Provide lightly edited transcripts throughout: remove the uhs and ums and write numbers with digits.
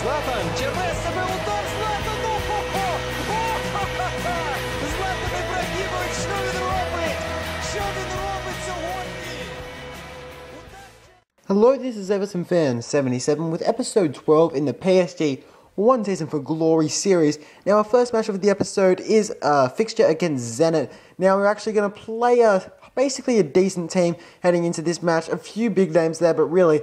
Златан, черве себе удар, Златан, Златан Ібрагімович, що він робить? Що він робить сьогодні? Hello, this is Everton Fan 77 with episode 12 in the PSG One Season for Glory series. Now, our first match of the episode is a fixture against Zenit. Now, we're actually going to play basically a decent team heading into this match. A few big names there, but really,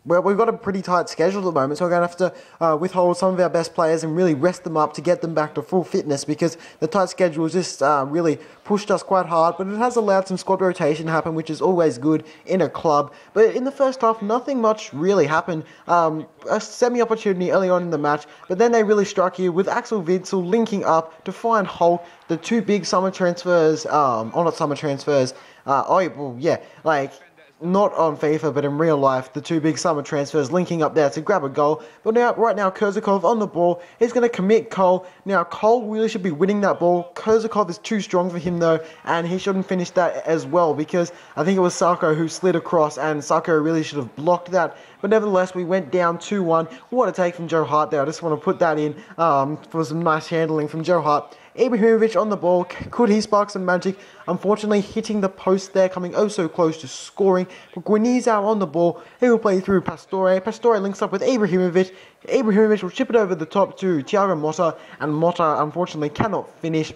we've got a pretty tight schedule at the moment, so we're going to have to withhold some of our best players and really rest them up to get them back to full fitness, because the tight schedule just really pushed us quite hard, but it has allowed some squad rotation to happen, which is always good in a club. But in the first half, nothing much really happened. A semi-opportunity early on in the match, but then they really struck you with Axel Witsel linking up to find Hulk, the two big summer transfers, not summer transfers, not on FIFA, but in real life, the two big summer transfers linking up there to grab a goal. But right now, Kurzakov on the ball. He's going to commit Cole. Now, Cole really should be winning that ball. Kurzakov is too strong for him, though, and he shouldn't finish that as well, because I think it was Sarko who slid across, and Sarko really should have blocked that. But nevertheless, we went down 2-1. What a take from Joe Hart there. I just want to put that in for some nice handling from Joe Hart. Ibrahimovic on the ball. Could he spark some magic? Unfortunately, hitting the post there, coming oh so close to scoring. But Guinizao on the ball. He will play through Pastore. Pastore links up with Ibrahimovic. Ibrahimovic will chip it over the top to Thiago Motta. And Motta, unfortunately, cannot finish.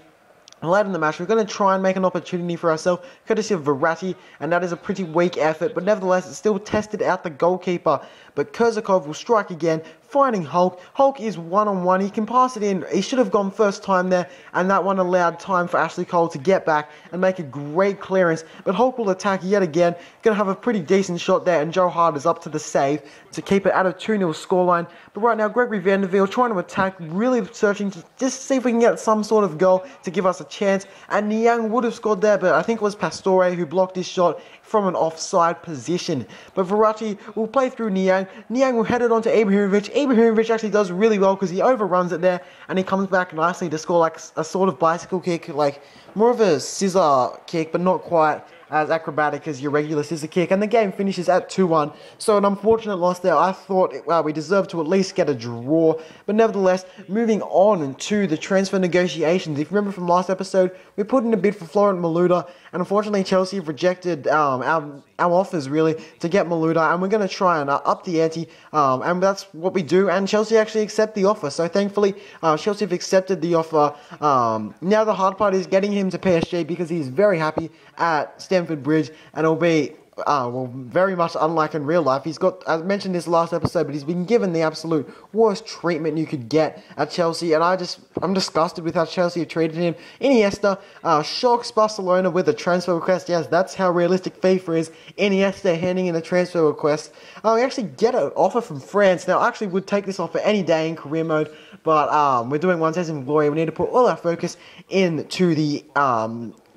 Late in the match, we're going to try and make an opportunity for ourselves, courtesy of Verratti, and that is a pretty weak effort, but nevertheless, it still tested out the goalkeeper. But Kurzakov will strike again, finding Hulk. Hulk is one-on-one, he can pass it in, he should have gone first time there, and that one allowed time for Ashley Cole to get back and make a great clearance. But Hulk will attack yet again, going to have a pretty decent shot there, and Joe Hart is up to the save to keep it at a 2-0 scoreline. But right now, Gregory Vandervelde trying to attack, really searching to just see if we can get some sort of goal to give us a chance, and Niang would have scored there, but I think it was Pastore who blocked his shot from an offside position. But Verratti will play through Niang. Niang will head it on to Ibrahimovic. Ibrahimovic actually does really well because he overruns it there, and he comes back nicely to score like a sort of bicycle kick, like more of a scissor kick, but not quite as acrobatic as your regular scissor kick, and the game finishes at 2-1. So an unfortunate loss there. I thought we deserved to at least get a draw, but nevertheless, moving on to the transfer negotiations. If you remember from last episode, we put in a bid for Florent Malouda, and unfortunately Chelsea have rejected our offers really to get Malouda, and we're going to try and up the ante, and that's what we do, and Chelsea actually accept the offer. So thankfully, Chelsea have accepted the offer. Now the hard part is getting him to PSG, because he's very happy at Stamford Bridge, and it'll be very much unlike in real life. He's got, I mentioned this last episode, but he's been given the absolute worst treatment you could get at Chelsea, and I'm disgusted with how Chelsea have treated him. Iniesta shocks Barcelona with a transfer request. Yes, that's how realistic FIFA is. Iniesta handing in a transfer request. We actually get an offer from France. Now, I actually would take this offer any day in career mode, but we're doing One Season of Glory. We need to put all our focus into the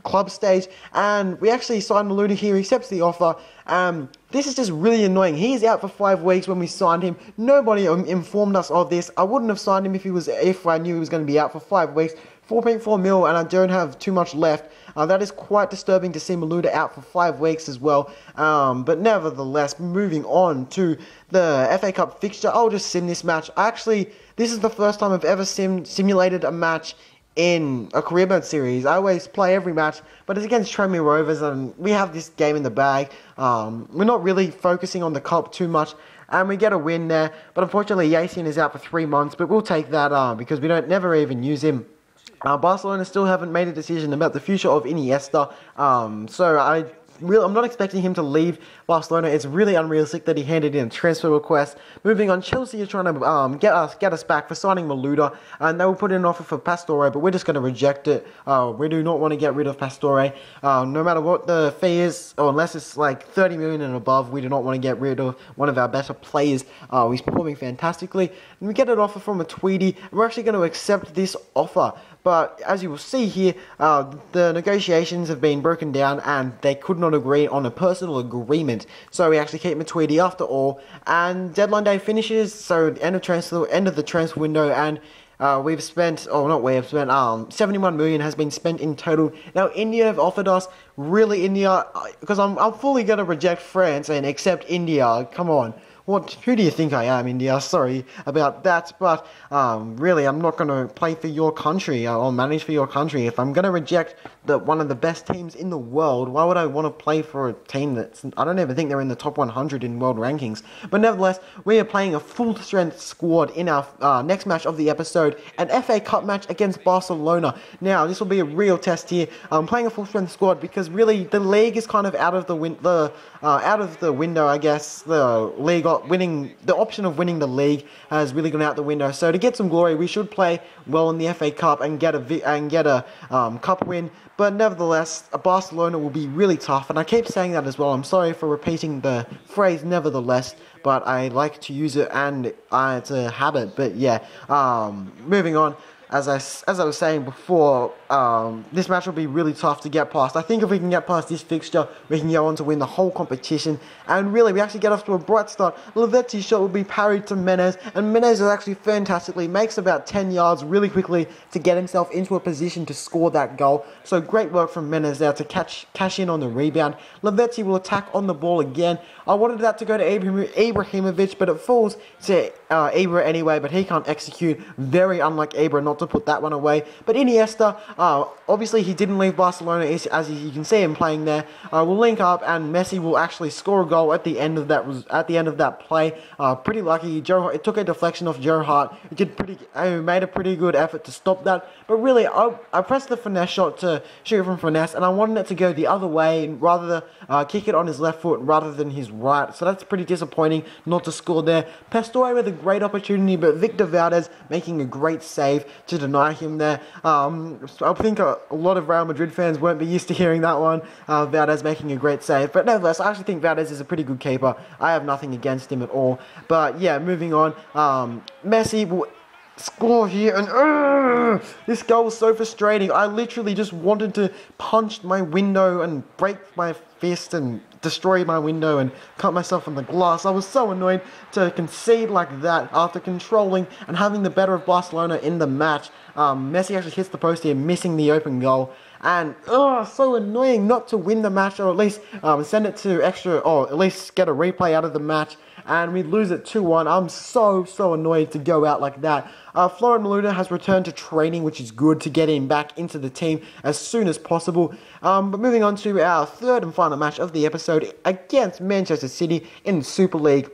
club stage, and we actually signed Malouda here. He accepts the offer. This is just really annoying. He's out for 5 weeks when we signed him. Nobody informed us of this. I wouldn't have signed him if I knew he was going to be out for 5 weeks. 4.4 mil, and I don't have too much left. That is quite disturbing to see Malouda out for 5 weeks as well. But nevertheless, moving on to the FA Cup fixture, I'll just sim this match. This is the first time I've ever simulated a match in a career mode series. I always play every match, but it's against Tranmere Rovers, and we have this game in the bag. We're not really focusing on the cup too much, and we get a win there. But unfortunately, Yasin is out for 3 months, but we'll take that because we never even use him. Barcelona still haven't made a decision about the future of Iniesta, so I'm not expecting him to leave Barcelona. It's really unrealistic that he handed in a transfer request. Moving on, Chelsea are trying to get us back for signing Malouda, and they will put in an offer for Pastore, but we're just going to reject it. We do not want to get rid of Pastore, no matter what the fee is, or unless it's like 30 million and above. We do not want to get rid of one of our better players. He's performing fantastically, and we get an offer from a Tweedy, and we're actually going to accept this offer. But as you will see here, the negotiations have been broken down, and they could not agree on a personal agreement. So we actually keep Matuidi after all, and deadline day finishes. So end of the transfer window, and we've spent 71 million has been spent in total. Now India have offered us, really India, because I'm fully going to reject France and accept India. Come on. Who do you think I am, India? Sorry about that, but really, I'm not going to play for your country or manage for your country. If I'm going to reject one of the best teams in the world, why would I want to play for a team I don't even think they're in the top 100 in world rankings. But nevertheless, we are playing a full-strength squad in our next match of the episode, an FA Cup match against Barcelona. Now, this will be a real test here. I'm playing a full-strength squad because really the league is kind of out of the window, I guess. The option of winning the league has really gone out the window. So to get some glory, we should play well in the FA Cup and get a cup win. But nevertheless, Barcelona will be really tough, and I keep saying that as well. I'm sorry for repeating the phrase nevertheless, but I like to use it, and it's a habit. But yeah, moving on. As I was saying before, this match will be really tough to get past. I think if we can get past this fixture, we can go on to win the whole competition. And really, we actually get off to a bright start. Lavetti's shot will be parried to Menez, and Menez is actually fantastically makes about 10 yards really quickly to get himself into a position to score that goal. So great work from Menez there to cash in on the rebound. Lavetti will attack on the ball again. I wanted that to go to Ibrahimovic, but it falls to Ibra anyway, but he can't execute. Very unlike Ibra not to put that one away. But Iniesta, obviously he didn't leave Barcelona, as you can see him playing there. Will link up, and Messi will actually score a goal at the end of that play. Pretty lucky. It took a deflection off Joe Hart. He made a pretty good effort to stop that. But really, I pressed the finesse shot to shoot from finesse, and I wanted it to go the other way, and rather kick it on his left foot rather than his right. So that's pretty disappointing not to score there. Pastore with a great opportunity, but Victor Valdez making a great save to deny him there. I think a lot of Real Madrid fans won't be used to hearing that one. Valdez making a great save. But nevertheless, I actually think Valdez is a pretty good keeper. I have nothing against him at all. But yeah, moving on. Messi will score here, and this goal was so frustrating. I literally just wanted to punch my window and break my fist and destroy my window and cut myself on the glass. I was so annoyed to concede like that after controlling and having the better of Barcelona in the match. Messi actually hits the post here, missing the open goal. And so annoying not to win the match, or at least send it to extra, or at least get a replay out of the match, and we lose it 2-1. I'm so annoyed to go out like that. Florent Maluda has returned to training, which is good to get him back into the team as soon as possible. But moving on to our third and final match of the episode against Manchester City in the Super League.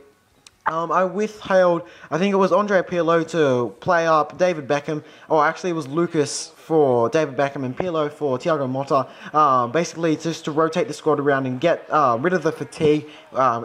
I withheld, I think it was Andre Pirlo to play up David Beckham, or actually it was Lucas for David Beckham and Pirlo for Thiago Motta, basically just to rotate the squad around and get rid of the fatigue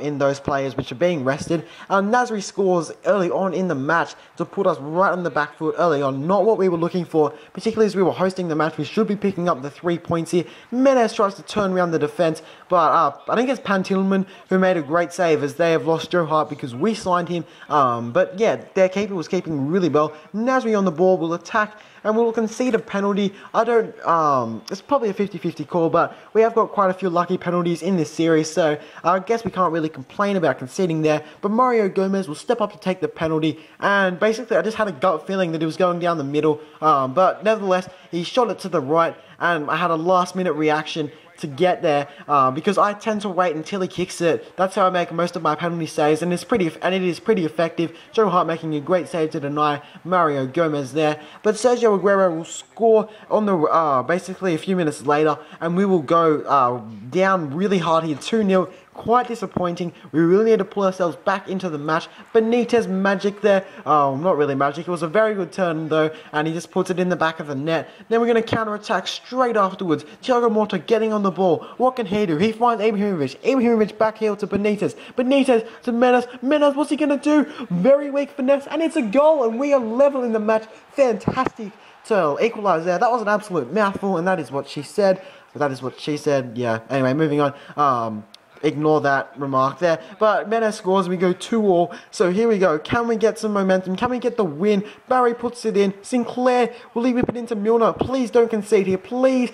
in those players which are being rested. Nasri scores early on in the match to put us right on the back foot early on, not what we were looking for, particularly as we were hosting the match. We should be picking up the 3 points here. Menez tries to turn around the defence, but I think it's Pantilman who made a great save, as they have lost Joe Hart because we signed him. But yeah, their keeper was keeping really well. Nasri on the ball will attack, and we'll concede a penalty. It's probably a 50-50 call, but we have got quite a few lucky penalties in this series, so I guess we can't really complain about conceding there. But Mario Gomez will step up to take the penalty, and basically I just had a gut feeling that it was going down the middle, but nevertheless, he shot it to the right, and I had a last-minute reaction to get there, because I tend to wait until he kicks it. That's how I make most of my penalty saves, and it is pretty effective. Joe Hart making a great save to deny Mario Gomez there, but Sergio Aguero will score on the basically a few minutes later, and we will go down really hard here, 2-0. Quite disappointing. We really need to pull ourselves back into the match. Benitez magic there. Not really magic. It was a very good turn though, and he just puts it in the back of the net. Then we're going to counter-attack straight afterwards. Thiago Motta getting on the ball. What can he do? He finds Ibrahimovic. Ibrahimovic back heel to Benitez. Benitez to Menez. Menez, what's he going to do? Very weak finesse, and it's a goal, and we are level in the match. Fantastic to equalise there. That was an absolute mouthful, and that is what she said. Yeah. Anyway, moving on. Ignore that remark there. But Menez scores and we go 2-2. So here we go. Can we get some momentum? Can we get the win? Barry puts it in. Sinclair will leave it into Milner. Please don't concede here. Please.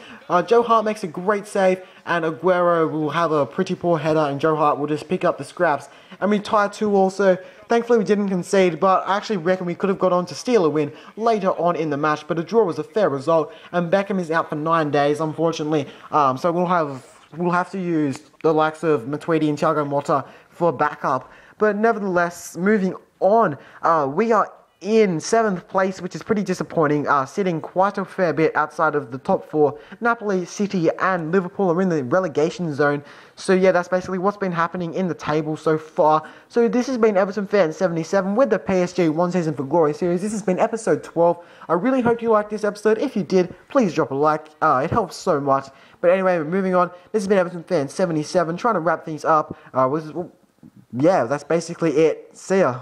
Joe Hart makes a great save. And Aguero will have a pretty poor header. And Joe Hart will just pick up the scraps. And we tie 2-2. So thankfully we didn't concede. But I actually reckon we could have got on to steal a win later on in the match. But a draw was a fair result. And Beckham is out for 9 days, unfortunately. So we'll have to use the likes of Matuidi and Thiago Motta for backup. But nevertheless, moving on, we are in 7th place, which is pretty disappointing, sitting quite a fair bit outside of the top 4. Napoli, City and Liverpool are in the relegation zone. So yeah, that's basically what's been happening in the table so far. So this has been Everton Fan 77 with the PSG One Season for Glory series. This has been episode 12. I really hope you liked this episode. If you did, please drop a like. It helps so much. But anyway, moving on. This has been Everton Fan 77, trying to wrap things up. Yeah, that's basically it. See ya.